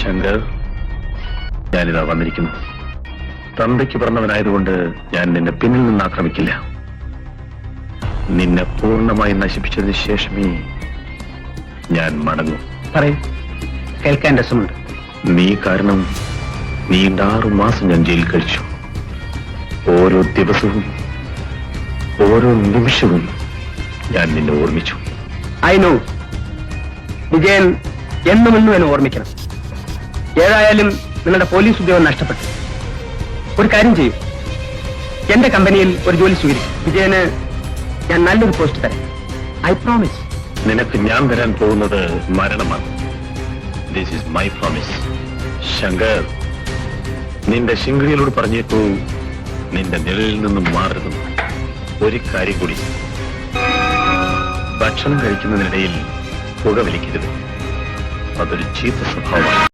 ശങ്കർ, ഞാനിതാ വന്നിരിക്കുന്നു. തന്തയ്ക്ക് പറഞ്ഞവനായതുകൊണ്ട് ഞാൻ നിന്നെ പിന്നിൽ നിന്ന് ആക്രമിക്കില്ല. നിന്നെ പൂർണ്ണമായി നശിപ്പിച്ചതിന് ശേഷമേ ഞാൻ മടങ്ങും. പറയൂ, കേൾക്കാൻ രസമുണ്ട്. നീ കാരണം നീണ്ട 6 മാസം ഞാൻ ജയിലിൽ കഴിച്ചു. ഓരോ ദിവസവും ഓരോ നിമിഷവും ഞാൻ നിന്നെ ഓർമ്മിച്ചു. I know. വിജയൻ എന്നും എന്നെ ഓർമ്മിക്കണം. ഏതായാലും നിങ്ങളുടെ പോലീസ് ഉദ്യോഗം നഷ്ടപ്പെട്ടു. ഒരു കാര്യം ചെയ്യൂ, എന്റെ കമ്പനിയിൽ ഒരു ജോലി സ്വീകരിക്കും. വിജയന് ഞാൻ നല്ലൊരു പോസ്റ്റ് തരാം. I promise. നിനക്ക് ഞാൻ തരാൻ പോകുന്നത് മരണമാണ്. This is my promise. Shankar, നിന്റെ ശിങ്കിടികളോട് പറഞ്ഞേക്കൂ, നിന്റെ നിഴലിൽ നിന്നും മാറരുത്. ഒരു കാര്യം കൂടി, ഭക്ഷണം കഴിക്കുന്നതിനിടയിൽ പുക വലിക്കരുത്. അതൊരു ചീത്ത സ്വഭാവമാണ്.